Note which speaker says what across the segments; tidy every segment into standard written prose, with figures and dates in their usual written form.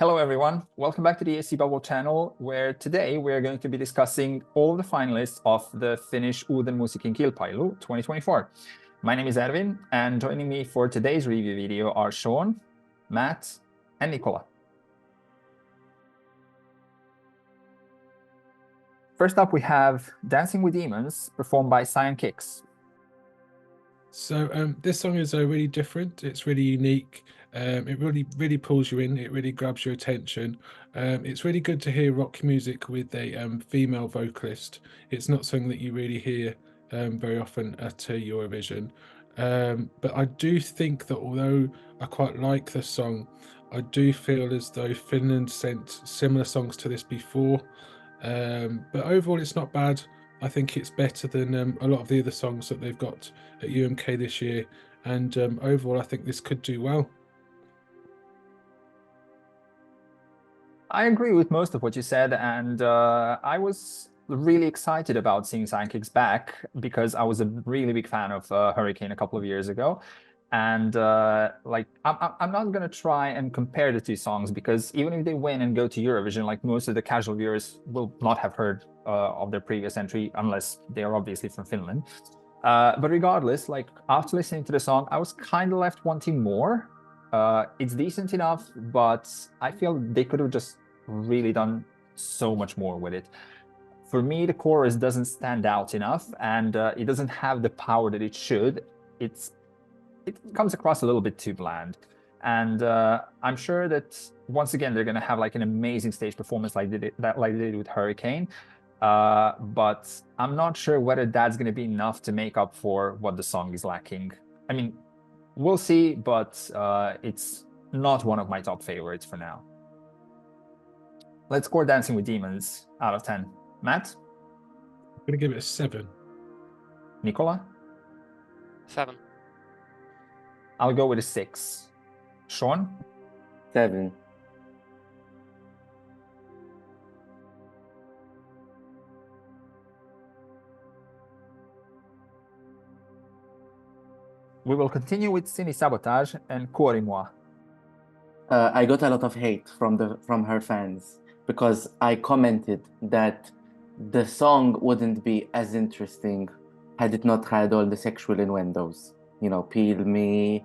Speaker 1: Hello everyone, welcome back to the ESCBubble channel, where today we're going to be discussing all of the finalists of the Finnish Uuden Musiikin Kilpailu 2024. My name is Ervin, and joining me for today's review video are Shaun, Matt, and Nikola. First up we have Dancing with Demons, performed by Cyan Kicks.
Speaker 2: So this song is really different. It's really unique. It really pulls you in. It really grabs your attention. It's really good to hear rock music with a female vocalist. It's not something that you really hear very often at Eurovision. But I do think that although I quite like the song, I do feel as though Finland sent similar songs to this before. But overall, it's not bad. I think it's better than a lot of the other songs that they've got at UMK this year. And overall, I think this could do well.
Speaker 1: I agree with most of what you said, and I was really excited about seeing Cyan Kicks back because I was a really big fan of Hurricane a couple of years ago. And I'm not gonna try and compare the two songs, because even if they win and go to Eurovision, like, most of the casual viewers will not have heard of their previous entry unless they are obviously from Finland. But regardless, like, after listening to the song, I was kind of left wanting more. It's decent enough, but I feel they could have just really done so much more with it. For me, the chorus doesn't stand out enough, and it doesn't have the power that it should. It comes across a little bit too bland. And I'm sure that once again they're gonna have like an amazing stage performance like they did with Hurricane. But I'm not sure whether that's gonna be enough to make up for what the song is lacking. I mean, we'll see, but it's not one of my top favorites for now. Let's score Dancing with Demons out of 10. Matt?
Speaker 2: I'm going to give it a 7.
Speaker 1: Nikola?
Speaker 3: 7.
Speaker 1: I'll go with a 6. Shaun?
Speaker 4: 7.
Speaker 1: We will continue with Sini Sabotage and Kuori.
Speaker 4: I got a lot of hate from her fans because I commented that the song wouldn't be as interesting had it not had all the sexual innuendos. You know, peel me,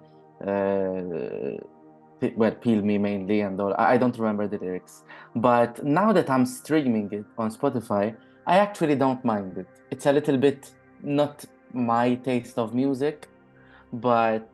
Speaker 4: peel me mainly, and all. I don't remember the lyrics. But now that I'm streaming it on Spotify, I actually don't mind it. It's a little bit not my taste of music, but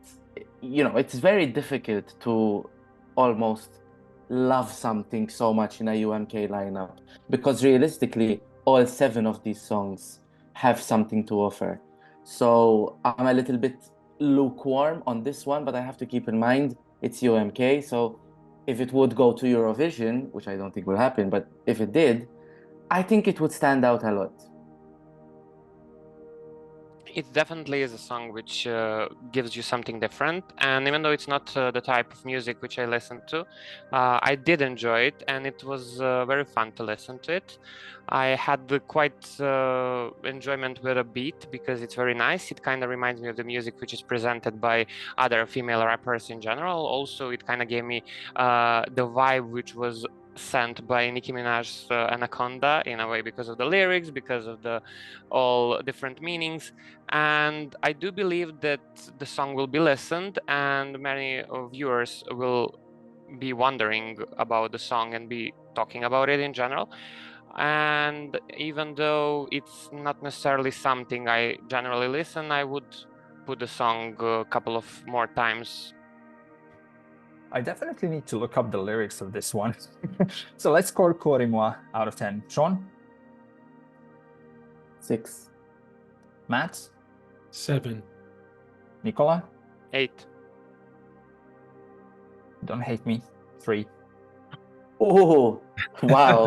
Speaker 4: you know, it's very difficult to almost love something so much in a UMK lineup, because realistically all 7 of these songs have something to offer. So I'm a little bit lukewarm on this one, but I have to keep in mind it's UMK, so if it would go to Eurovision, which I don't think will happen, but if it did, I think it would stand out a lot.
Speaker 3: It definitely is a song which gives you something different, and even though it's not the type of music which I listen to, I did enjoy it, and it was very fun to listen to it. I had quite enjoyment with a beat because it's very nice. It kind of reminds me of the music which is presented by other female rappers in general. Also, it kind of gave me the vibe which was sent by Nicki Minaj's Anaconda, in a way, because of the lyrics, because of the all different meanings. And I do believe that the song will be listened, and many viewers will be wondering about the song and be talking about it in general. And even though it's not necessarily something I generally listen, I would put the song a couple of more times.
Speaker 1: I definitely need to look up the lyrics of this one. So let's score Kuori out of 10. Shaun?
Speaker 4: 6.
Speaker 1: Matt?
Speaker 2: 7.
Speaker 1: Nikola?
Speaker 3: 8.
Speaker 1: Don't hate me. 3.
Speaker 4: Oh, wow.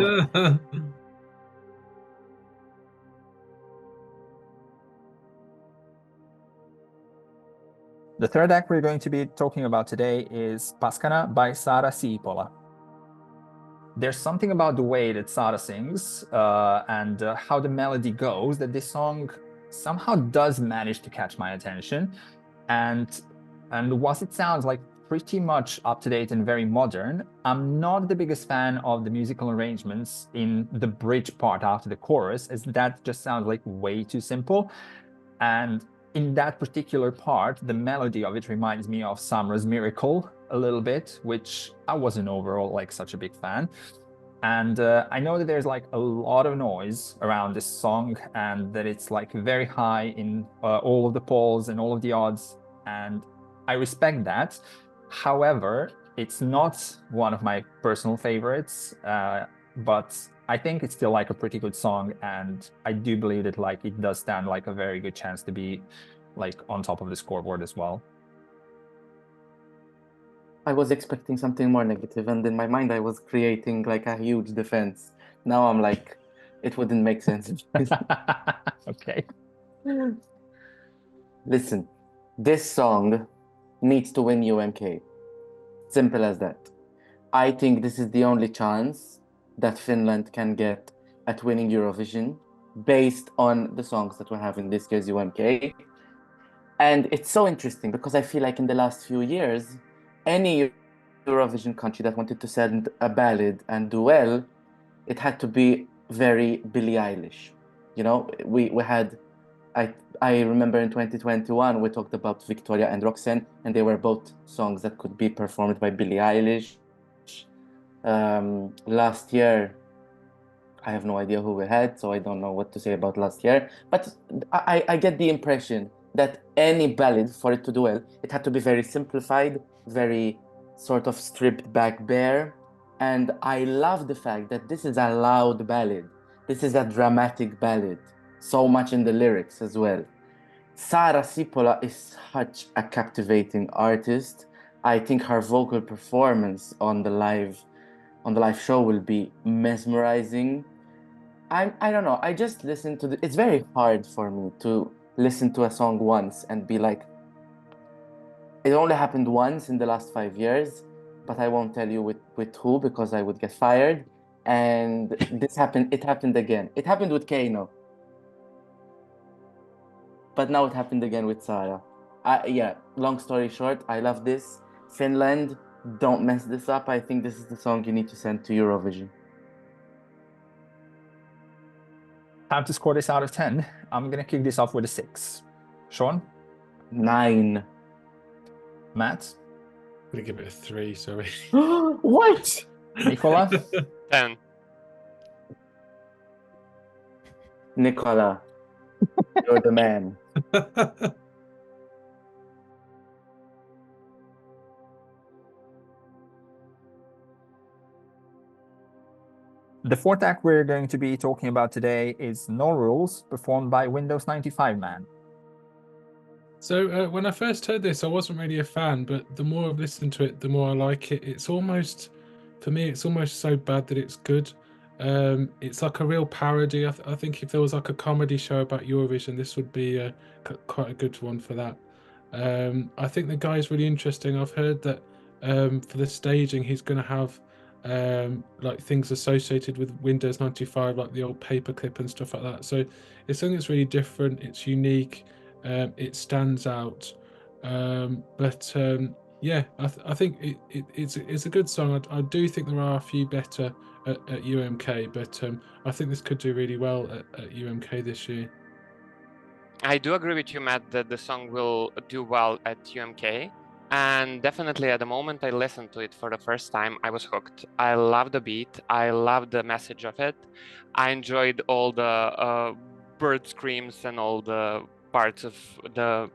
Speaker 1: The third act we're going to be talking about today is Paskana by Sara Siipola. There's something about the way that Sara sings and how the melody goes that this song somehow does manage to catch my attention. And whilst it sounds like pretty much up to date and very modern. I'm not the biggest fan of the musical arrangements in the bridge part after the chorus, as that just sounds like way too simple. And in that particular part, the melody of it reminds me of Summer's Miracle a little bit, which I wasn't overall like such a big fan. And I know that there's like a lot of noise around this song and that it's like very high in all of the polls and all of the odds. And I respect that. However, it's not one of my personal favorites, but I think it's still like a pretty good song. And I do believe that like it does stand like a very good chance to be like on top of the scoreboard as well.
Speaker 4: I was expecting something more negative, and in my mind, I was creating like a huge defense. Now I'm like, it wouldn't make sense.
Speaker 1: Okay.
Speaker 4: Listen, this song needs to win UMK. Simple as that. I think this is the only chance that Finland can get at winning Eurovision based on the songs that we have in this case UMK. And it's so interesting because I feel like in the last few years, any Eurovision country that wanted to send a ballad and do well, it had to be very Billie Eilish. You know, we had, I remember in 2021, we talked about Victoria and Roxanne, and they were both songs that could be performed by Billie Eilish. Last year, I have no idea who we had, so I don't know what to say about last year. But I get the impression that any ballad, for it to do well, it had to be very simplified, very sort of stripped back bare. And I love the fact that this is a loud ballad. This is a dramatic ballad. So much in the lyrics as well. Sara Siipola is such a captivating artist. I think her vocal performance on the live show will be mesmerizing. I don't know. I just listen to it's very hard for me to listen to a song once and be like, it only happened once in the last 5 years, but I won't tell you with who because I would get fired. And it happened again. It happened with Kano. But now it happened again with Sara. Yeah, long story short, I love this. Finland, don't mess this up. I think this is the song you need to send to Eurovision.
Speaker 1: Time to score this out of 10. I'm going to kick this off with a 6. Shaun?
Speaker 4: 9.
Speaker 1: Matt?
Speaker 2: I'm gonna give it a 3, sorry.
Speaker 4: What?
Speaker 1: Nikola?
Speaker 3: 10.
Speaker 4: Nikola, you're the man.
Speaker 1: The fourth act we're going to be talking about today is No Rules, performed by Windows 95 Man.
Speaker 2: So when I first heard this, I wasn't really a fan, but the more I've listened to it, the more I like it. It's almost, for me, it's almost so bad that it's good. It's like a real parody. I think if there was like a comedy show about Eurovision, this would be quite a good one for that. I think the guy's really interesting. I've heard that for the staging, he's going to have like things associated with Windows 95, like the old paperclip and stuff like that. So it's something that's really different. It's unique. It stands out. Yeah, I think it's a good song. I do think there are a few better at UMK, but I think this could do really well at UMK this year.
Speaker 3: I do agree with you, Matt, that the song will do well at UMK. And definitely at the moment I listened to it for the first time, I was hooked. I love the beat. I love the message of it. I enjoyed all the bird screams and all the parts of the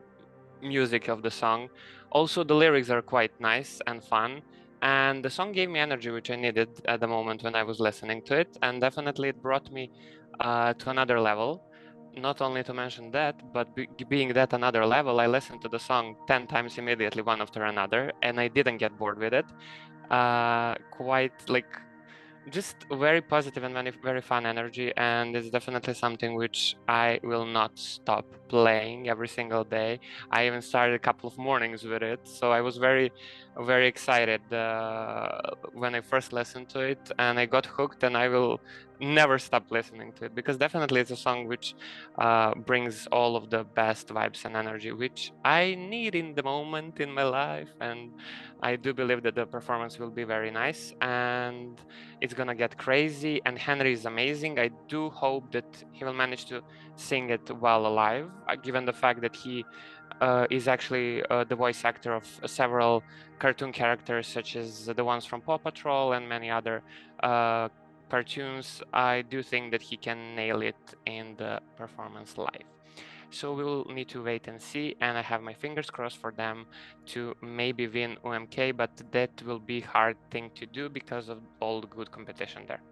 Speaker 3: music of the song. Also, the lyrics are quite nice and fun. And the song gave me energy, which I needed at the moment when I was listening to it. And definitely it brought me to another level. Not only to mention that, but being that another level, I listened to the song 10 times immediately, one after another, and I didn't get bored with it. Quite like just very positive and very fun energy, and it's definitely something which I will not stop playing every single day. I even started a couple of mornings with it, so I was very excited when I first listened to it, and I got hooked, and I will never stop listening to it, because definitely it's a song which brings all of the best vibes and energy which I need in the moment in my life, and I do believe that the performance will be very nice and it's gonna get crazy, and Henry is amazing. I do hope that he will manage to sing it while alive, given the fact that he is actually the voice actor of several cartoon characters, such as the ones from Paw Patrol and many other cartoons. I do think that he can nail it in the performance live. So we will need to wait and see, and I have my fingers crossed for them to maybe win UMK, but that will be hard thing to do because of all the good competition there.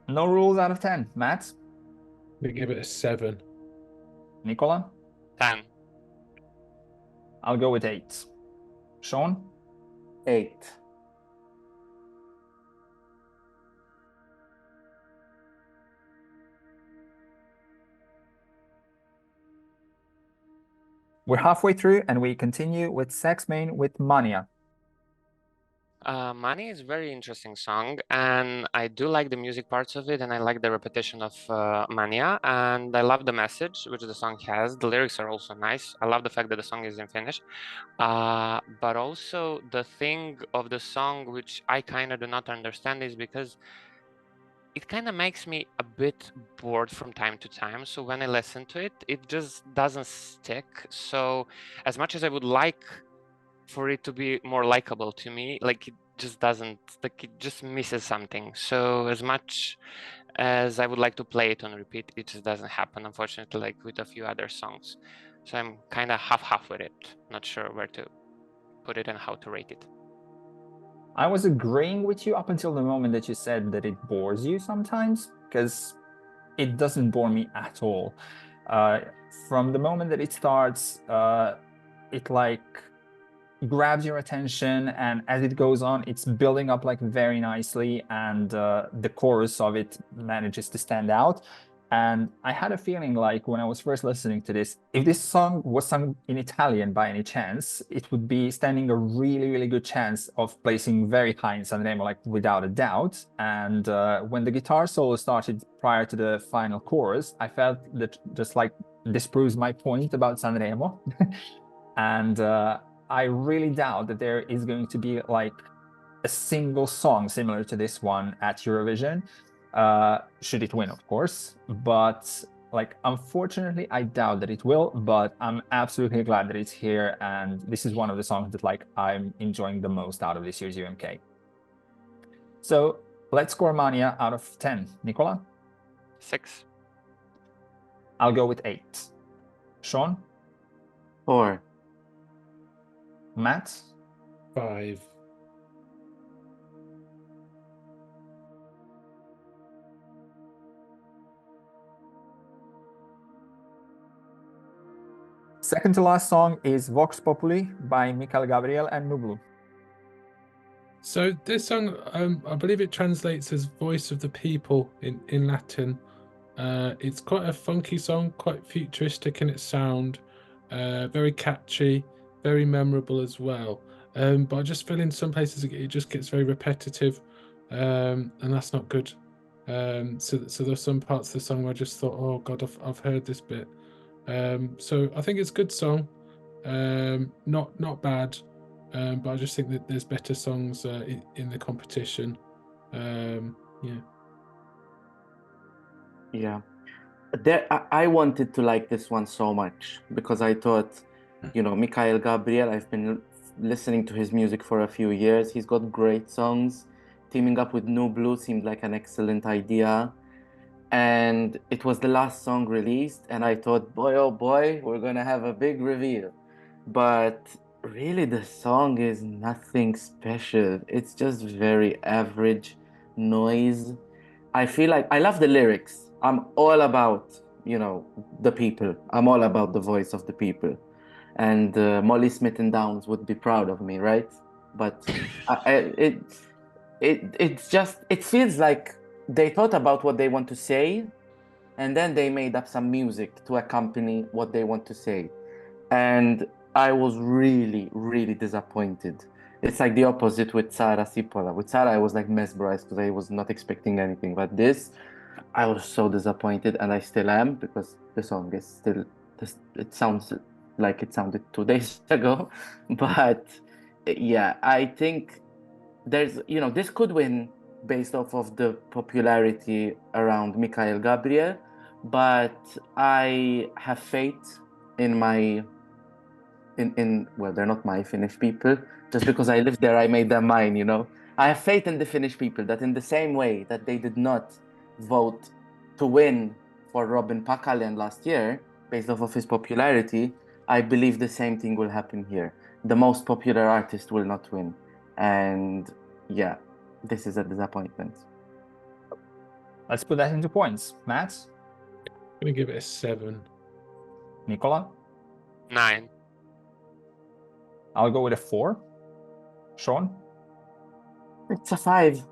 Speaker 1: No rules out of 10. Matt?
Speaker 2: We give it a 7.
Speaker 1: Nikola?
Speaker 3: 10.
Speaker 1: I'll go with 8. Shaun?
Speaker 4: 8.
Speaker 1: We're halfway through and we continue with Sexmane with Mania.
Speaker 3: Mania is a very interesting song, and I do like the music parts of it, and I like the repetition of Mania, and I love the message which the song has. The lyrics are also nice. I love the fact that the song is in Finnish, but also the thing of the song which I kind of do not understand is because it kind of makes me a bit bored from time to time. So when I listen to it, it just doesn't stick. So as much as I would like for it to be more likable to me, like it just doesn't, like it just misses something. So as much as I would like to play it on repeat, it just doesn't happen, unfortunately, like with a few other songs. So I'm kind of half with it, not sure where to put it and how to rate it.
Speaker 1: I was agreeing with you up until the moment that you said that it bores you sometimes, because it doesn't bore me at all. From the moment that it starts, it like grabs your attention, and as it goes on, it's building up like very nicely, and the chorus of it manages to stand out. And I had a feeling like when I was first listening to this, if this song was sung in Italian by any chance, it would be standing a really, really good chance of placing very high in Sanremo, like without a doubt. And when the guitar solo started prior to the final chorus, I felt that just like this proves my point about Sanremo. And I really doubt that there is going to be like a single song similar to this one at Eurovision, should it win, of course. But like, unfortunately, I doubt that it will, but I'm absolutely glad that it's here. And this is one of the songs that like I'm enjoying the most out of this year's UMK. So let's score Mania out of 10. Nikola?
Speaker 3: 6.
Speaker 1: I'll go with 8. Shaun?
Speaker 4: 4.
Speaker 1: Matt?
Speaker 2: 5.
Speaker 1: Second to last song is Vox Populi by Mikael Gabriel and Nublu.
Speaker 2: So this song, I believe it translates as "voice of the people" in Latin. It's quite a funky song, quite futuristic in its sound, very catchy, very memorable as well. But I just feel in some places it just gets very repetitive, and that's not good. So there's some parts of the song where I just thought, oh God, I've heard this bit. So I think it's a good song, not bad, but I just think that there's better songs in the competition.
Speaker 4: Yeah. I wanted to like this one so much because I thought, Mikael Gabriel, I've been listening to his music for a few years. He's got great songs. Teaming up with Nublu seemed like an excellent idea. And it was the last song released, and I thought, boy, oh boy, we're gonna have a big reveal. But really, the song is nothing special. It's just very average noise. I feel like I love the lyrics. I'm all about, the people. I'm all about the voice of the people. And Molly Smith and Downs would be proud of me, right? But it feels like they thought about what they want to say, and then they made up some music to accompany what they want to say. And I was really, really disappointed. It's like the opposite with Sara Siipola. With Sara, I was like mesmerized because I was not expecting anything. But this, I was so disappointed, and I still am because the song is still. It sounds like it sounded 2 days ago, but yeah, I think there's this could win based off of the popularity around Mikael Gabriel, but I have faith in my in well, they're not my Finnish people. Just because I lived there, I made them mine. I have faith in the Finnish people that in the same way that they did not vote to win for Robin Pakaljan last year based off of his popularity, I believe the same thing will happen here. The most popular artist will not win. And yeah, this is a disappointment.
Speaker 1: Let's put that into points. Matt?
Speaker 2: I'm going to give it a 7.
Speaker 1: Nikola?
Speaker 3: 9.
Speaker 1: I'll go with a 4. Shaun?
Speaker 4: It's a 5.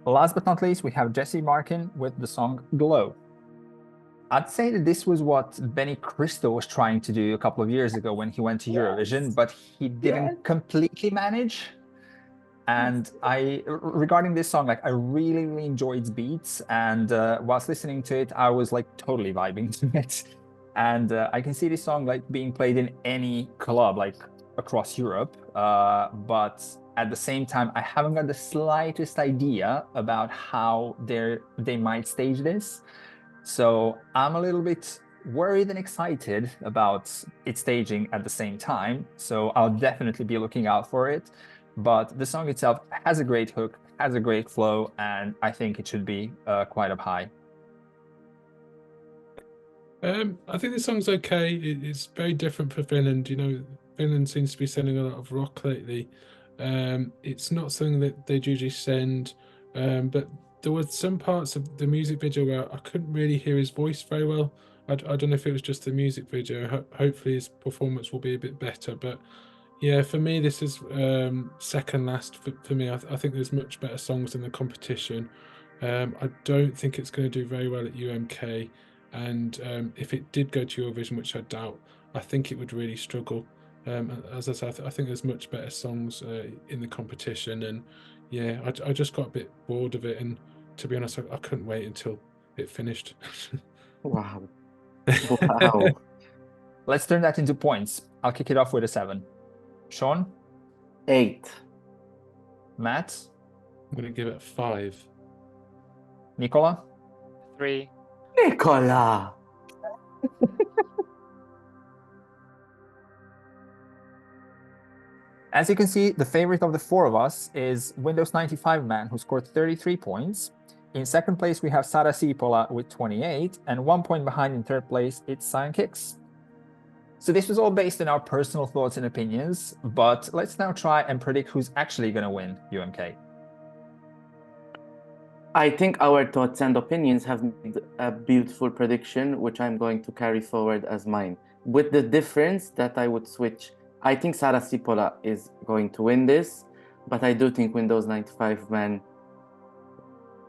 Speaker 1: Last but not least, we have Jesse Markin with the song Glow. I'd say that this was what Benny Cristo was trying to do a couple of years ago when he went to Eurovision, but he didn't completely manage. And regarding this song, like I really, really enjoyed its beats, and whilst listening to it, I was like totally vibing to it. And I can see this song like being played in any club like across Europe, but at the same time, I haven't got the slightest idea about how they might stage this. So I'm a little bit worried and excited about its staging at the same time. So I'll definitely be looking out for it. But the song itself has a great hook, has a great flow, and I think it should be quite up high.
Speaker 2: I think the song's okay. It's very different for Finland. Finland seems to be sending a lot of rock lately. It's not something that they usually send, but there were some parts of the music video where I couldn't really hear his voice very well. I don't know if it was just the music video. Hopefully his performance will be a bit better. But yeah, for me, this is second last for me. I think there's much better songs in the competition. I don't think it's going to do very well at UMK. And if it did go to Eurovision, which I doubt, I think it would really struggle. As I said, I think there's much better songs in the competition. And yeah, I just got a bit bored of it. And to be honest, I couldn't wait until it finished.
Speaker 4: Wow. Wow.
Speaker 1: Let's turn that into points. I'll kick it off with a 7. Shaun?
Speaker 4: 8.
Speaker 1: Matt?
Speaker 2: I'm going to give it a 5.
Speaker 1: Nikola?
Speaker 3: 3.
Speaker 4: Nikola!
Speaker 1: As you can see, the favorite of the 4 of us is Windows 95 Man, who scored 33 points. In second place, we have Sara Siipola with 28, and 1 point behind in third place, it's Cyan. So this was all based on our personal thoughts and opinions, but let's now try and predict who's actually going to win UMK.
Speaker 4: I think our thoughts and opinions have made a beautiful prediction, which I'm going to carry forward as mine. With the difference that I would switch, I think Sara Siipola is going to win this, but I do think Windows 95 Man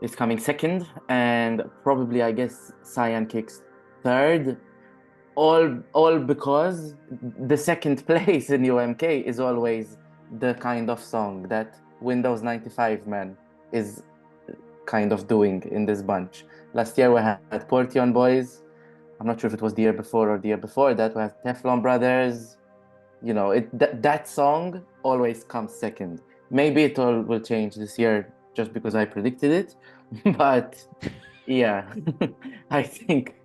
Speaker 4: is coming second, and probably, I guess, Cyan third. All because the second place in UMK is always the kind of song that Windows 95 Man is kind of doing in this bunch. Last year we had Portion Boys. I'm not sure if it was the year before or the year before that. We have Teflon Brothers. That song always comes second. Maybe it all will change this year just because I predicted it. But yeah, I think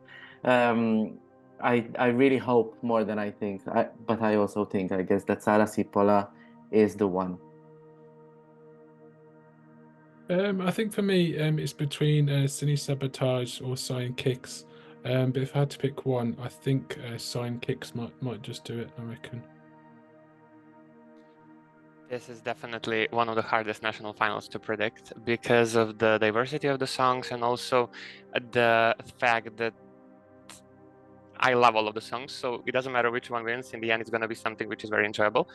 Speaker 4: I really hope more than I think. But I also think, I guess, that Sara Siipola is the one.
Speaker 2: I think for me, it's between Sini Sabotage or Cyan. But if I had to pick one, I think Cyan might just do it, I reckon.
Speaker 3: This is definitely one of the hardest national finals to predict because of the diversity of the songs and also the fact that I love all of the songs, so it doesn't matter which one wins. In the end, it's going to be something which is very enjoyable.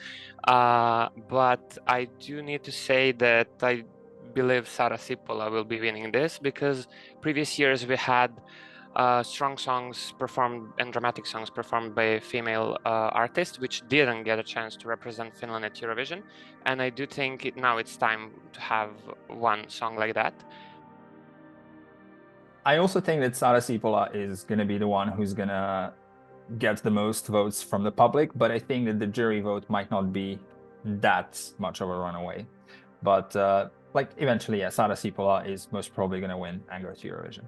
Speaker 3: But I do need to say that I believe Sara Siipola will be winning this, because previous years we had strong songs performed and dramatic songs performed by female artists, which didn't get a chance to represent Finland at Eurovision. And I do think now it's time to have one song like that.
Speaker 1: I also think that Sara Siipola is going to be the one who's going to get the most votes from the public, but I think that the jury vote might not be that much of a runaway. But like eventually, yeah, Sara Siipola is most probably going to win and go to Eurovision.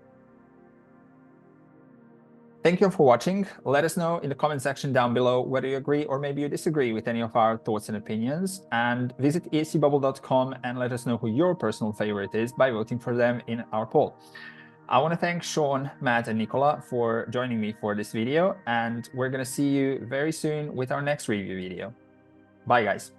Speaker 1: Thank you for watching. Let us know in the comment section down below whether you agree or maybe you disagree with any of our thoughts and opinions. And visit ESCBubble.com and let us know who your personal favorite is by voting for them in our poll. I want to thank Shaun, Matt, and Nikola for joining me for this video, and we're going to see you very soon with our next review video. Bye, guys.